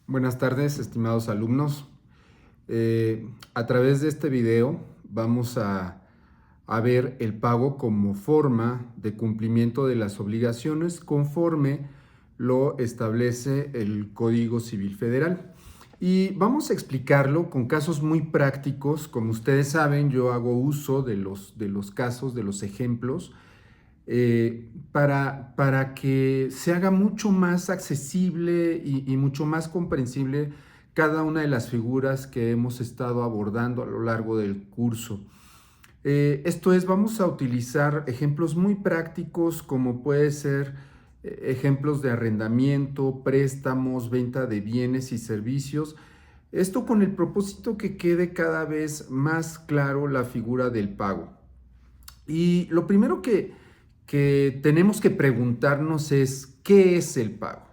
Buenas tardes, estimados alumnos. A través de este video vamos a ver el pago como forma de cumplimiento de las obligaciones conforme lo establece el Código Civil Federal. Y vamos a explicarlo con casos muy prácticos. Como ustedes saben, yo hago uso de los casos, de los ejemplos, para que se haga mucho más accesible y mucho más comprensible cada una de las figuras que hemos estado abordando a lo largo del curso. Esto es, vamos a utilizar ejemplos muy prácticos como puede ser ejemplos de arrendamiento, préstamos, venta de bienes y servicios. Esto con el propósito que quede cada vez más claro la figura del pago. Y lo primero que tenemos que preguntarnos es, ¿qué es el pago?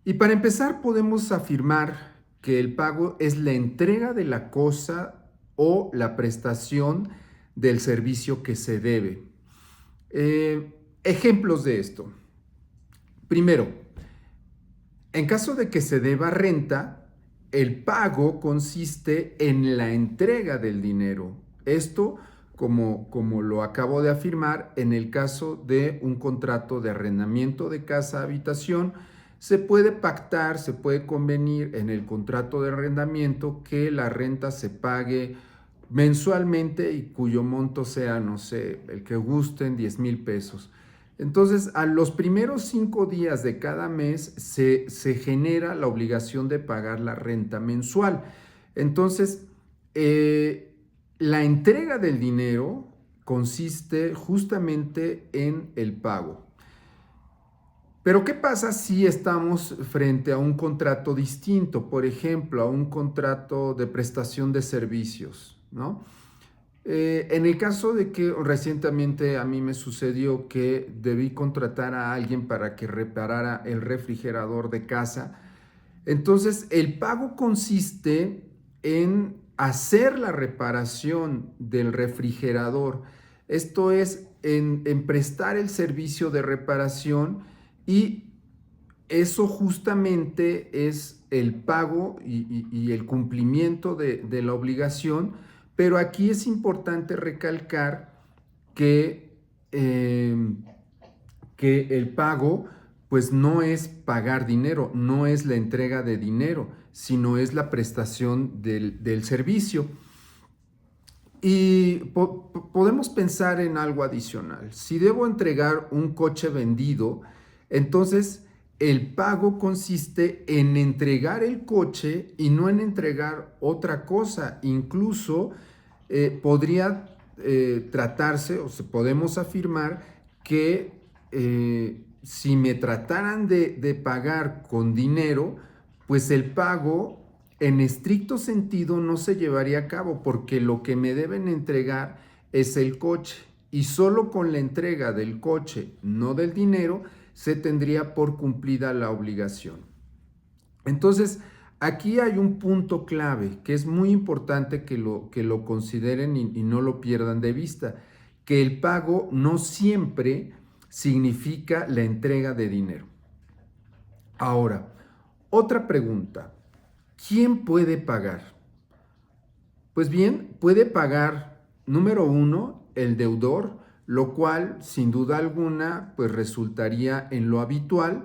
Y para empezar podemos afirmar que el pago es la entrega de la cosa o la prestación del servicio que se debe. Ejemplos de esto. Primero, en caso de que se deba renta, el pago consiste en la entrega del dinero. Esto, como lo acabo de afirmar, en el caso de un contrato de arrendamiento de casa-habitación, se puede pactar, se puede convenir en el contrato de arrendamiento que la renta se pague mensualmente y cuyo monto sea, no sé, el que gusten, 10,000 pesos. Entonces, a los primeros 5 días de cada mes se genera la obligación de pagar la renta mensual. Entonces, la entrega del dinero consiste justamente en el pago. Pero ¿qué pasa si estamos frente a un contrato distinto? Por ejemplo, a un contrato de prestación de servicios, ¿no? En el caso de que recientemente a mí me sucedió que debí contratar a alguien para que reparara el refrigerador de casa, entonces el pago consiste en hacer la reparación del refrigerador. Esto es en prestar el servicio de reparación y eso justamente es el pago y el cumplimiento de la obligación, pero aquí es importante recalcar que, eh, que el pago pues no es pagar dinero, no es la entrega de dinero, sino es la prestación del servicio. Y podemos pensar en algo adicional. Si debo entregar un coche vendido, entonces el pago consiste en entregar el coche y no en entregar otra cosa. Incluso podría tratarse, o se podemos afirmar que si me trataran de pagar con dinero, pues el pago en estricto sentido no se llevaría a cabo porque lo que me deben entregar es el coche y solo con la entrega del coche, no del dinero, se tendría por cumplida la obligación. Entonces, aquí hay un punto clave que es muy importante que lo consideren y no lo pierdan de vista, que el pago no siempre significa la entrega de dinero. Ahora, otra pregunta. ¿Quién puede pagar? Pues bien, puede pagar, número uno, el deudor, lo cual sin duda alguna pues resultaría en lo habitual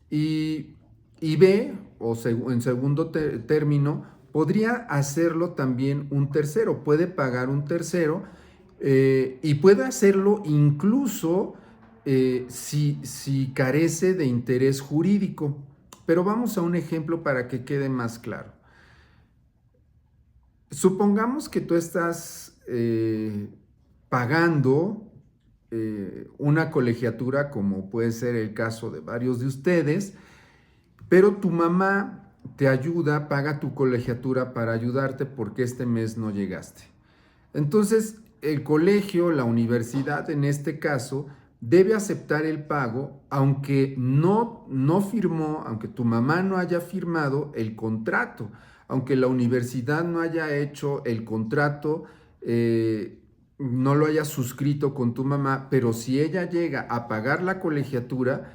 y B, en segundo término, podría hacerlo también un tercero, puede pagar un tercero y puede hacerlo incluso si carece de interés jurídico. Pero vamos a un ejemplo para que quede más claro. Supongamos que tú estás pagando una colegiatura, como puede ser el caso de varios de ustedes, pero tu mamá te ayuda, paga tu colegiatura para ayudarte porque este mes no llegaste. Entonces, el colegio, la universidad en este caso, debe aceptar el pago, aunque no firmó, aunque tu mamá no haya firmado el contrato, aunque la universidad no haya hecho el contrato, no lo haya suscrito con tu mamá, pero si ella llega a pagar la colegiatura,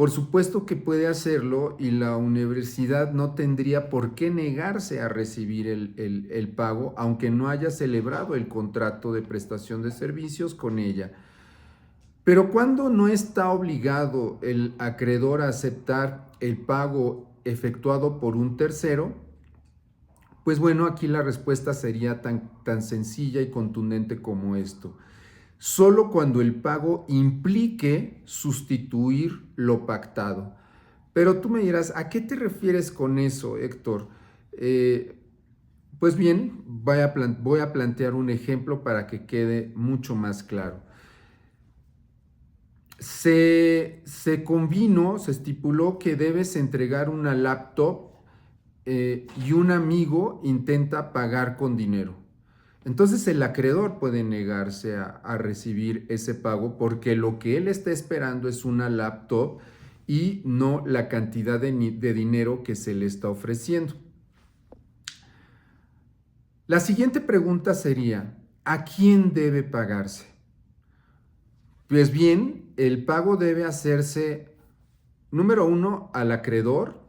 Por supuesto que puede hacerlo y la universidad no tendría por qué negarse a recibir el pago, aunque no haya celebrado el contrato de prestación de servicios con ella. Pero cuando no está obligado el acreedor a aceptar el pago efectuado por un tercero, pues bueno, aquí la respuesta sería tan sencilla y contundente como esto. Solo cuando el pago implique sustituir lo pactado. Pero tú me dirás, ¿a qué te refieres con eso, Héctor? Pues bien, voy a plantear un ejemplo para que quede mucho más claro. Se convino, se estipuló que debes entregar una laptop y un amigo intenta pagar con dinero. Entonces el acreedor puede negarse a recibir ese pago porque lo que él está esperando es una laptop y no la cantidad de dinero que se le está ofreciendo. La siguiente pregunta sería, ¿a quién debe pagarse? Pues bien, el pago debe hacerse, número 1, al acreedor,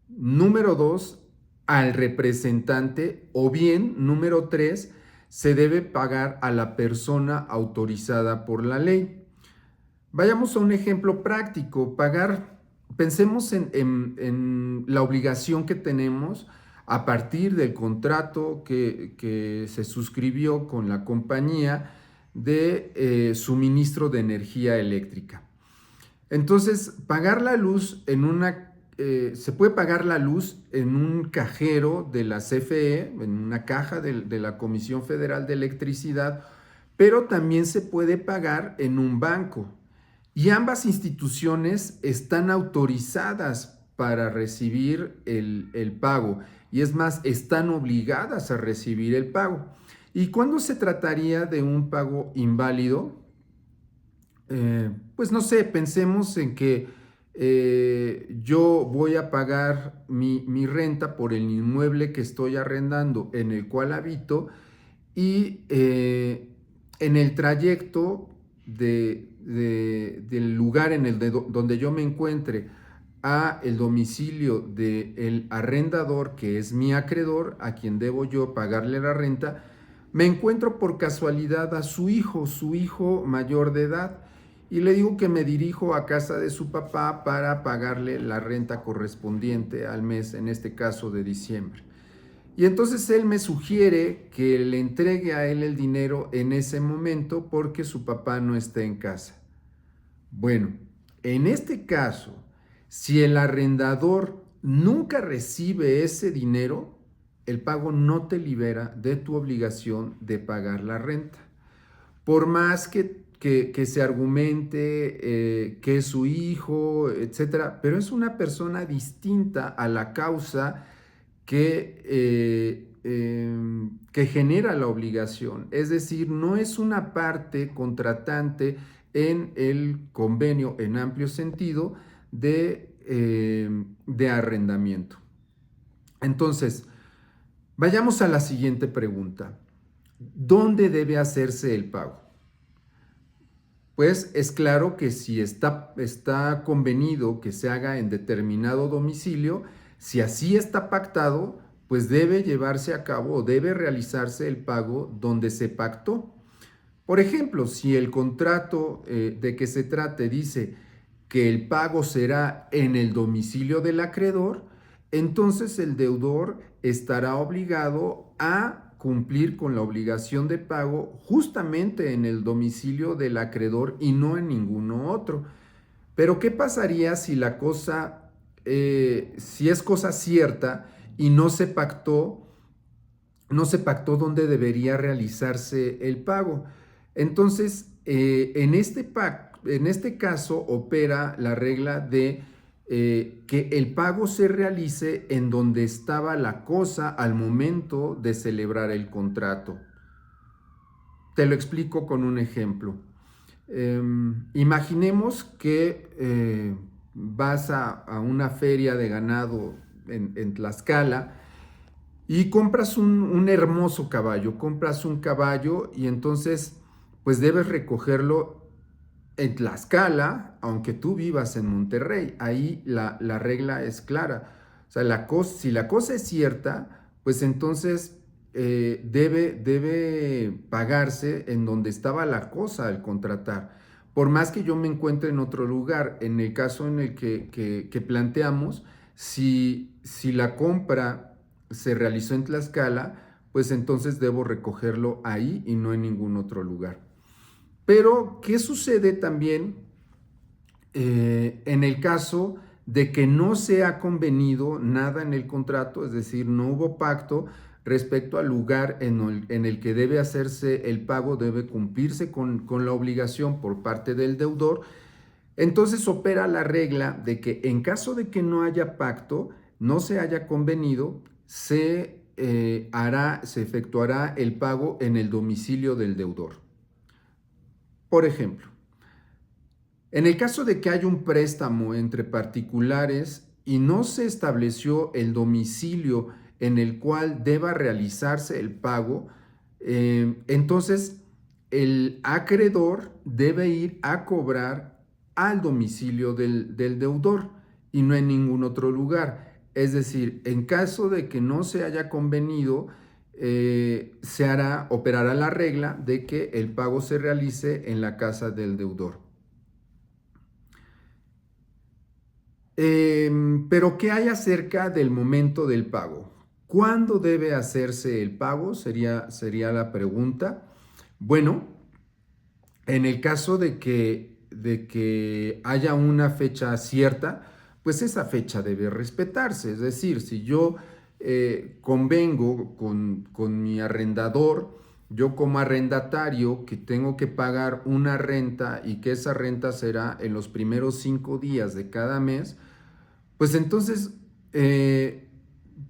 número 2, al representante, o bien, número 3, se debe pagar a la persona autorizada por la ley. Vayamos a un ejemplo práctico. Pensemos en la obligación que tenemos a partir del contrato que se suscribió con la compañía de suministro de energía eléctrica. Entonces, pagar la luz se puede pagar la luz en un cajero de la CFE, en una caja de la Comisión Federal de Electricidad, pero también se puede pagar en un banco. Y ambas instituciones están autorizadas para recibir el pago. Y es más, están obligadas a recibir el pago. ¿Y cuándo se trataría de un pago inválido? Pues no sé, pensemos en que yo voy a pagar mi renta por el inmueble que estoy arrendando en el cual habito y en el trayecto del lugar donde yo me encuentre a el domicilio del arrendador, que es mi acreedor, a quien debo yo pagarle la renta, me encuentro por casualidad a su hijo mayor de edad, y le digo que me dirijo a casa de su papá para pagarle la renta correspondiente al mes, en este caso de diciembre. Y entonces él me sugiere que le entregue a él el dinero en ese momento porque su papá no está en casa. Bueno, en este caso, si el arrendador nunca recibe ese dinero, el pago no te libera de tu obligación de pagar la renta. Por más que se argumente que es su hijo, etcétera, pero es una persona distinta a la causa que genera la obligación. Es decir, no es una parte contratante en el convenio en amplio sentido de arrendamiento. Entonces, vayamos a la siguiente pregunta. ¿Dónde debe hacerse el pago? Pues es claro que si está convenido que se haga en determinado domicilio, si así está pactado, pues debe llevarse a cabo o debe realizarse el pago donde se pactó. Por ejemplo, si el contrato de que se trate dice que el pago será en el domicilio del acreedor, entonces el deudor estará obligado a cumplir con la obligación de pago justamente en el domicilio del acreedor y no en ninguno otro. Pero ¿qué pasaría si si es cosa cierta y no se pactó dónde debería realizarse el pago? Entonces, en este caso opera la regla de que el pago se realice en donde estaba la cosa al momento de celebrar el contrato. Te lo explico con un ejemplo. Imaginemos que vas a una feria de ganado en Tlaxcala y compras un hermoso caballo, compras un caballo y entonces pues debes recogerlo en Tlaxcala, aunque tú vivas en Monterrey, ahí la regla es clara. O sea, si la cosa es cierta, pues entonces debe pagarse en donde estaba la cosa al contratar. Por más que yo me encuentre en otro lugar, en el caso en el que planteamos, si la compra se realizó en Tlaxcala, pues entonces debo recogerlo ahí y no en ningún otro lugar. Pero, ¿qué sucede también en el caso de que no se ha convenido nada en el contrato? Es decir, no hubo pacto respecto al lugar en el que debe hacerse el pago, debe cumplirse con la obligación por parte del deudor. Entonces opera la regla de que en caso de que no haya pacto, no se haya convenido, se efectuará el pago en el domicilio del deudor. Por ejemplo, en el caso de que haya un préstamo entre particulares y no se estableció el domicilio en el cual deba realizarse el pago, entonces el acreedor debe ir a cobrar al domicilio del deudor y no en ningún otro lugar. Es decir, en caso de que no se haya convenido, operará la regla de que el pago se realice en la casa del deudor. Pero ¿qué hay acerca del momento del pago? ¿Cuándo debe hacerse el pago? Sería la pregunta. Bueno, en el caso de que haya una fecha cierta, pues esa fecha debe respetarse. Es decir, si yo convengo con mi arrendador, yo como arrendatario que tengo que pagar una renta y que esa renta será en los primeros 5 días de cada mes, pues entonces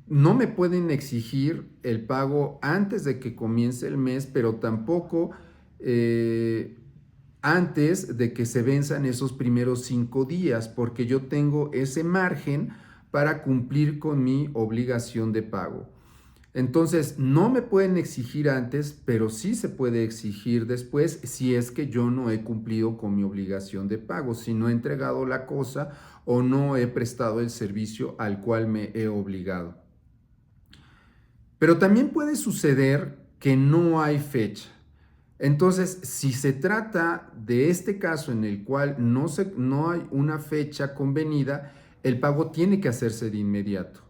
no me pueden exigir el pago antes de que comience el mes, pero tampoco antes de que se venzan esos primeros 5 días, porque yo tengo ese margen para cumplir con mi obligación de pago. Entonces, no me pueden exigir antes, pero sí se puede exigir después si es que yo no he cumplido con mi obligación de pago, si no he entregado la cosa o no he prestado el servicio al cual me he obligado. Pero también puede suceder que no hay fecha. Entonces, si se trata de este caso en el cual no hay una fecha convenida, el pago tiene que hacerse de inmediato.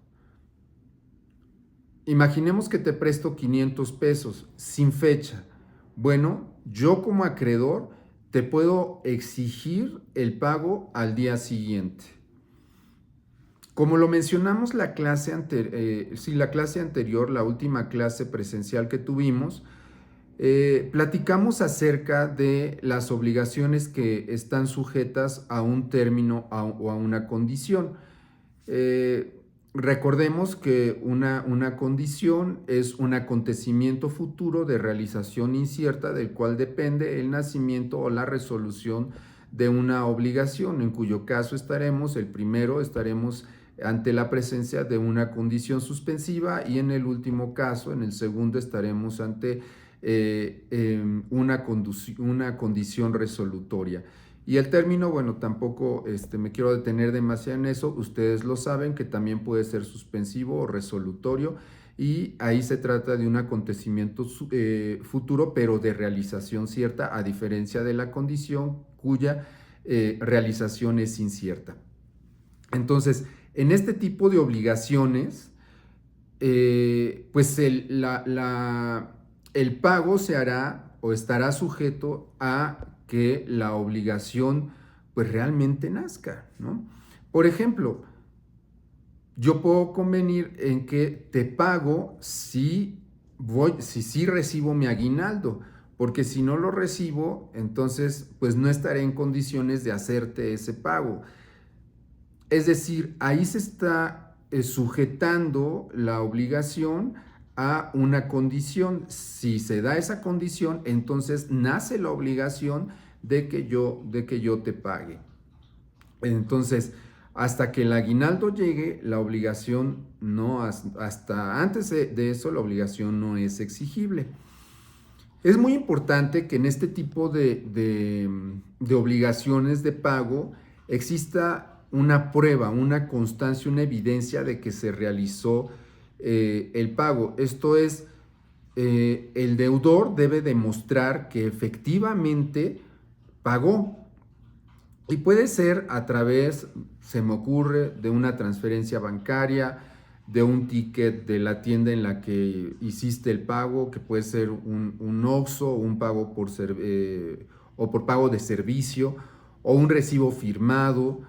Imaginemos que te presto 500 pesos sin fecha. Bueno, yo como acreedor te puedo exigir el pago al día siguiente. Como lo mencionamos la clase anterior, la última clase presencial que tuvimos, platicamos acerca de las obligaciones que están sujetas a un término o a una condición. Recordemos que una condición es un acontecimiento futuro de realización incierta del cual depende el nacimiento o la resolución de una obligación, en cuyo caso estaremos ante la presencia de una condición suspensiva y en el último caso, en el segundo, estaremos ante una condición resolutoria. Y el término, bueno, tampoco me quiero detener demasiado en eso. Ustedes lo saben que también puede ser suspensivo o resolutorio y ahí se trata de un acontecimiento futuro, pero de realización cierta, a diferencia de la condición cuya realización es incierta. Entonces, en este tipo de obligaciones, pues el pago se hará o estará sujeto a que la obligación pues realmente nazca, ¿no? Por ejemplo, yo puedo convenir en que te pago si recibo mi aguinaldo, porque si no lo recibo, entonces pues no estaré en condiciones de hacerte ese pago. Es decir, ahí se está sujetando la obligación a una condición. Si se da esa condición, entonces nace la obligación de que yo te pague. Entonces, hasta que el aguinaldo llegue, la obligación no, hasta antes de eso, la obligación no es exigible. Es muy importante que en este tipo de obligaciones de pago exista una prueba, una constancia, una evidencia de que se realizó el pago. Esto es, el deudor debe demostrar que efectivamente pagó. Y puede ser a través, se me ocurre, de una transferencia bancaria, de un ticket de la tienda en la que hiciste el pago, que puede ser un OXXO, un pago o por pago de servicio, o un recibo firmado,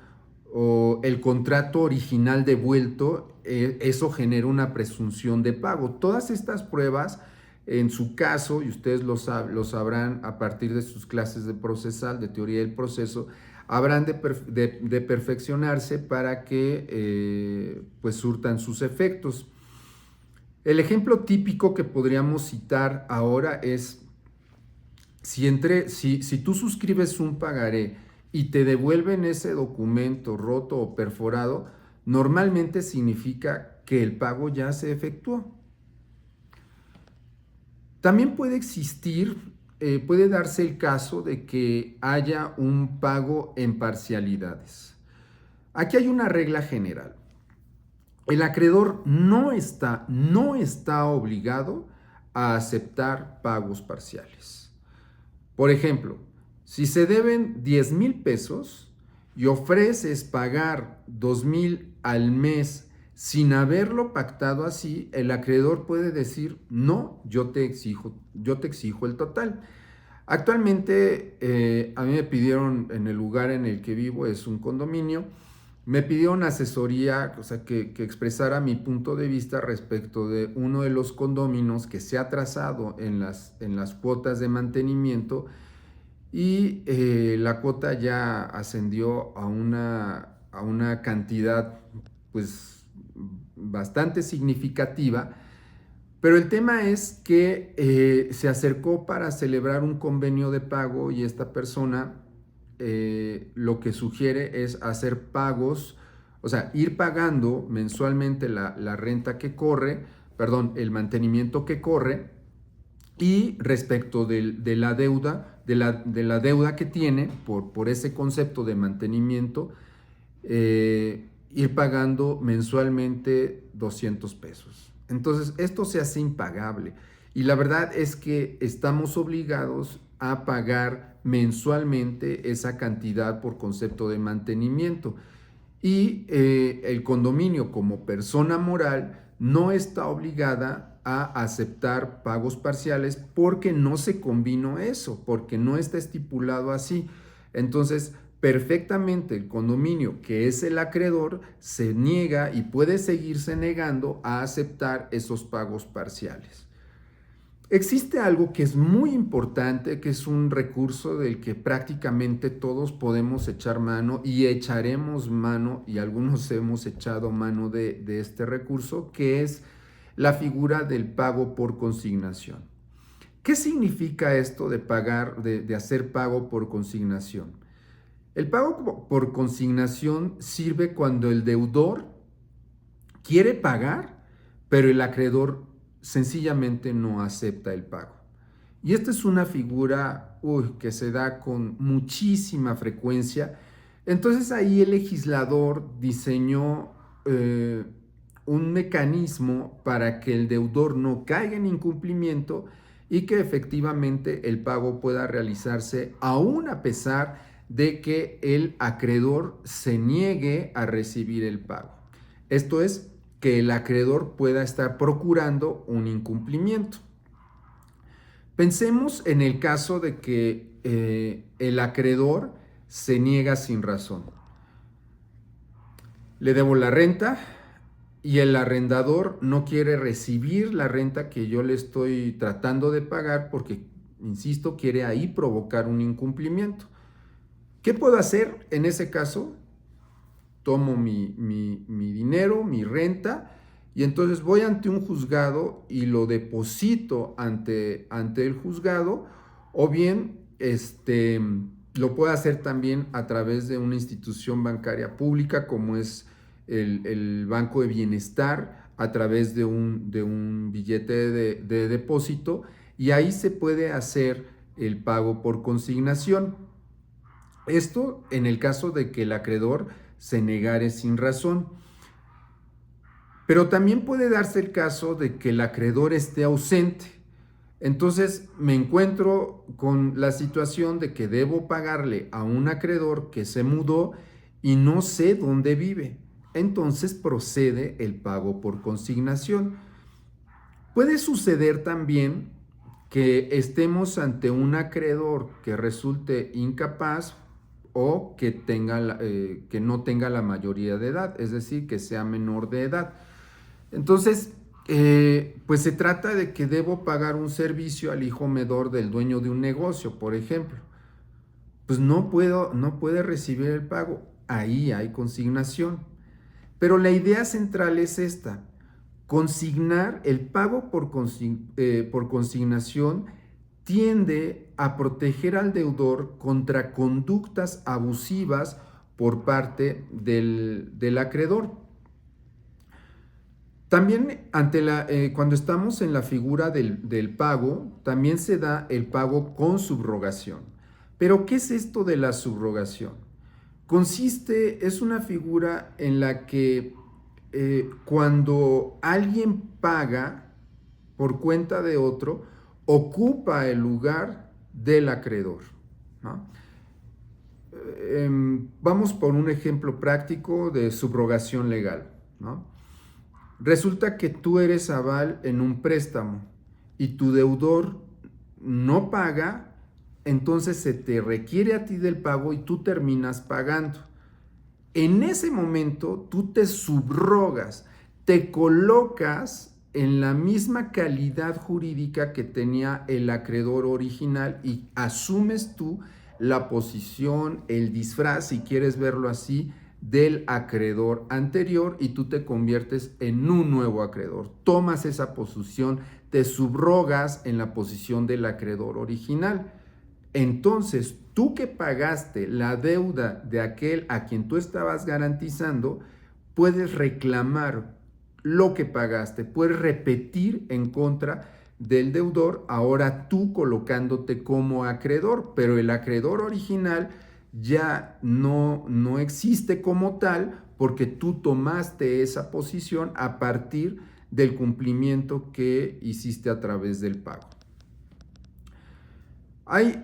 o el contrato original devuelto. Eso genera una presunción de pago. Todas estas pruebas, en su caso, y ustedes lo sabrán a partir de sus clases de procesal, de teoría del proceso, habrán de perfeccionarse para que pues surtan sus efectos. El ejemplo típico que podríamos citar ahora es, si tú suscribes un pagaré y te devuelven ese documento roto o perforado, normalmente significa que el pago ya se efectuó. También puede darse el caso de que haya un pago en parcialidades. Aquí hay una regla general. El acreedor no está obligado a aceptar pagos parciales. Por ejemplo, si se deben 10,000 pesos y ofreces pagar 2,000 al mes sin haberlo pactado así, el acreedor puede decir, no, yo te exijo el total. Actualmente, a mí me pidieron, en el lugar en el que vivo, es un condominio, me pidieron asesoría, o sea, que expresara mi punto de vista respecto de uno de los condóminos que se ha atrasado en las cuotas de mantenimiento, y la cuota ya ascendió a una cantidad pues bastante significativa. Pero el tema es que se acercó para celebrar un convenio de pago, y esta persona lo que sugiere es hacer pagos, o sea, ir pagando mensualmente la renta que corre, perdón, el mantenimiento que corre, y respecto de la deuda que tiene por ese concepto de mantenimiento, ir pagando mensualmente 200 pesos. Entonces, esto se hace impagable, y la verdad es que estamos obligados a pagar mensualmente esa cantidad por concepto de mantenimiento. Y el condominio, como persona moral, no está obligada a aceptar pagos parciales porque no se convino eso, porque no está estipulado así. Entonces, perfectamente el condominio, que es el acreedor, se niega y puede seguirse negando a aceptar esos pagos parciales. Existe algo que es muy importante, que es un recurso del que prácticamente todos podemos echar mano y echaremos mano, y algunos hemos echado mano de este recurso, que es la figura del pago por consignación. ¿Qué significa esto de hacer pago por consignación? El pago por consignación sirve cuando el deudor quiere pagar, pero el acreedor sencillamente no acepta el pago. Y esta es una figura que se da con muchísima frecuencia. Entonces ahí el legislador diseñó un mecanismo para que el deudor no caiga en incumplimiento y que efectivamente el pago pueda realizarse aún a pesar de que el acreedor se niegue a recibir el pago. Esto es, que el acreedor pueda estar procurando un incumplimiento. Pensemos en el caso de que el acreedor se niega sin razón. Le debo la renta y el arrendador no quiere recibir la renta que yo le estoy tratando de pagar porque, insisto, quiere ahí provocar un incumplimiento. ¿Qué puedo hacer en ese caso? Tomo mi dinero, mi renta, y entonces voy ante un juzgado y lo deposito ante el juzgado, o bien lo puedo hacer también a través de una institución bancaria pública como es el Banco de Bienestar, a través de un billete de depósito, y ahí se puede hacer el pago por consignación. Esto en el caso de que el acreedor se negare sin razón. Pero también puede darse el caso de que el acreedor esté ausente. Entonces me encuentro con la situación de que debo pagarle a un acreedor que se mudó y no sé dónde vive. Entonces procede el pago por consignación. Puede suceder también que estemos ante un acreedor que resulte incapaz o que no tenga la mayoría de edad, es decir, que sea menor de edad. Entonces, pues se trata de que debo pagar un servicio al hijo menor del dueño de un negocio, por ejemplo. Pues no puede recibir el pago. Ahí hay consignación. Pero la idea central es esta: consignar el pago por consignación tiende a proteger al deudor contra conductas abusivas por parte del acreedor. También cuando estamos en la figura del pago, también se da el pago con subrogación. Pero, ¿qué es esto de la subrogación? Es una figura en la que cuando alguien paga por cuenta de otro, ocupa el lugar del acreedor, ¿no? Vamos por un ejemplo práctico de subrogación legal, ¿no? Resulta que tú eres aval en un préstamo y tu deudor no paga, entonces se te requiere a ti del pago y tú terminas pagando. En ese momento tú te subrogas, te colocas en la misma calidad jurídica que tenía el acreedor original y asumes tú la posición, el disfraz, si quieres verlo así, del acreedor anterior y tú te conviertes en un nuevo acreedor. Tomas esa posición, te subrogas en la posición del acreedor original. Entonces, tú que pagaste la deuda de aquel a quien tú estabas garantizando, puedes reclamar lo que pagaste, puedes repetir en contra del deudor, ahora tú colocándote como acreedor, pero el acreedor original ya no existe como tal porque tú tomaste esa posición a partir del cumplimiento que hiciste a través del pago. Hay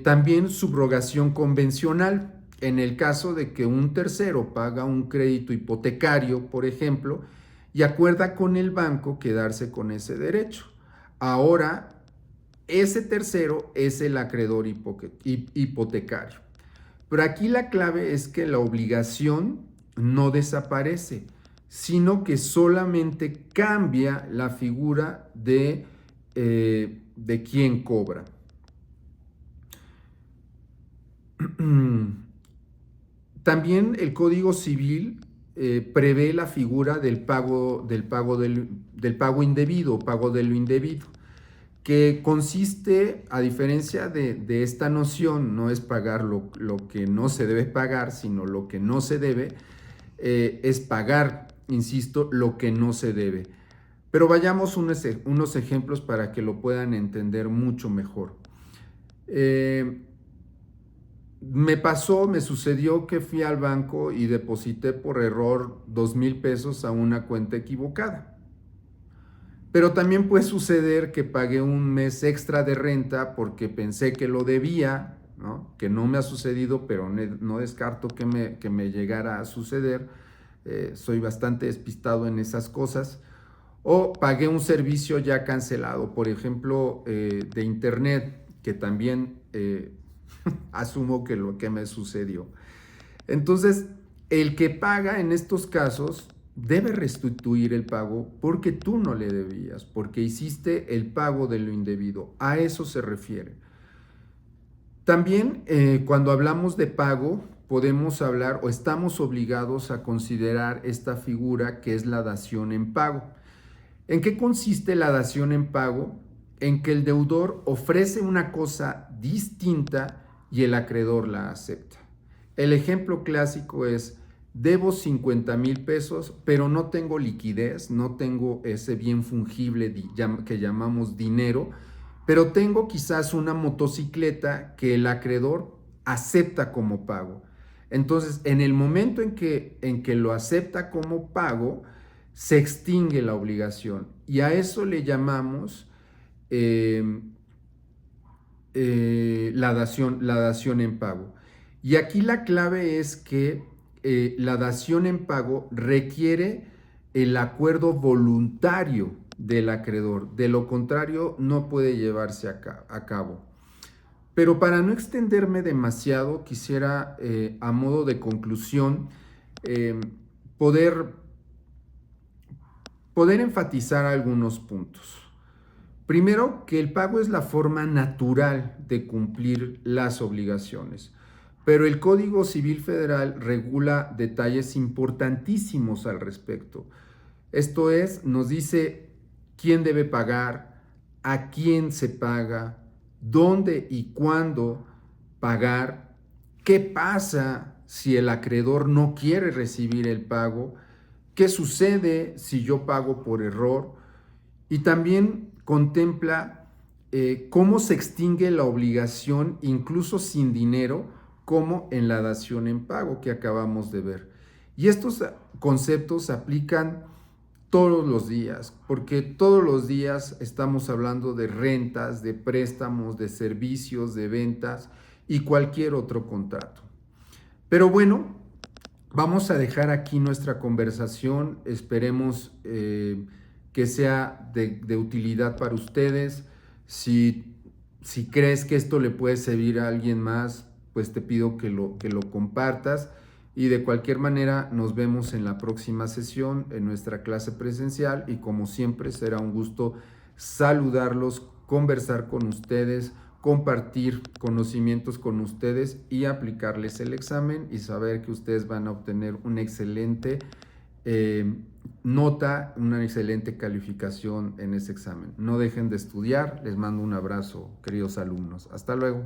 también subrogación convencional. En el caso de que un tercero paga un crédito hipotecario, por ejemplo, y acuerda con el banco quedarse con ese derecho. Ahora, ese tercero es el acreedor hipotecario. Pero aquí la clave es que la obligación no desaparece, sino que solamente cambia la figura de quien cobra. También el Código Civil prevé la figura del pago indebido, pago de lo indebido, que consiste, a diferencia de esta noción, no es pagar lo que no se debe pagar, sino lo que no se debe, es pagar, insisto, lo que no se debe. Pero vayamos unos ejemplos para que lo puedan entender mucho mejor. Me sucedió que fui al banco y deposité por error 2,000 pesos a una cuenta equivocada. Pero también puede suceder que pagué un mes extra de renta porque pensé que lo debía, ¿no? Que no me ha sucedido, pero no descarto que me llegara a suceder. Soy bastante despistado en esas cosas. O pagué un servicio ya cancelado, por ejemplo, de internet, que también asumo que lo que me sucedió. Entonces, el que paga en estos casos debe restituir el pago porque tú no le debías, porque hiciste el pago de lo indebido. A eso se refiere. También cuando hablamos de pago, podemos hablar o estamos obligados a considerar esta figura que es la dación en pago. ¿En qué consiste la dación en pago? En que el deudor ofrece una cosa distinta y el acreedor la acepta. El ejemplo clásico es: debo 50,000 pesos, pero no tengo liquidez, no tengo ese bien fungible que llamamos dinero, pero tengo quizás una motocicleta que el acreedor acepta como pago. Entonces, en el momento en que lo acepta como pago, se extingue la obligación y a eso le llamamos eh, la dación en pago. Y aquí la clave es que la dación en pago requiere el acuerdo voluntario del acreedor. De lo contrario, no puede llevarse a cabo. Pero para no extenderme demasiado, quisiera, a modo de conclusión, eh, poder, poder enfatizar algunos puntos. Primero, que el pago es la forma natural de cumplir las obligaciones, pero el Código Civil Federal regula detalles importantísimos al respecto. Esto es, nos dice quién debe pagar, a quién se paga, dónde y cuándo pagar, qué pasa si el acreedor no quiere recibir el pago, qué sucede si yo pago por error, y también contempla cómo se extingue la obligación incluso sin dinero, como en la dación en pago que acabamos de ver. Y estos conceptos se aplican todos los días, porque todos los días estamos hablando de rentas, de préstamos, de servicios, de ventas y cualquier otro contrato. Pero bueno, vamos a dejar aquí nuestra conversación. Esperemos que sea de utilidad para ustedes. Si crees que esto le puede servir a alguien más, pues te pido que lo compartas. Y de cualquier manera, nos vemos en la próxima sesión, en nuestra clase presencial. Y como siempre, será un gusto saludarlos, conversar con ustedes, compartir conocimientos con ustedes y aplicarles el examen y saber que ustedes van a obtener una excelente nota, una excelente calificación en ese examen. No dejen de estudiar. Les mando un abrazo, queridos alumnos. Hasta luego.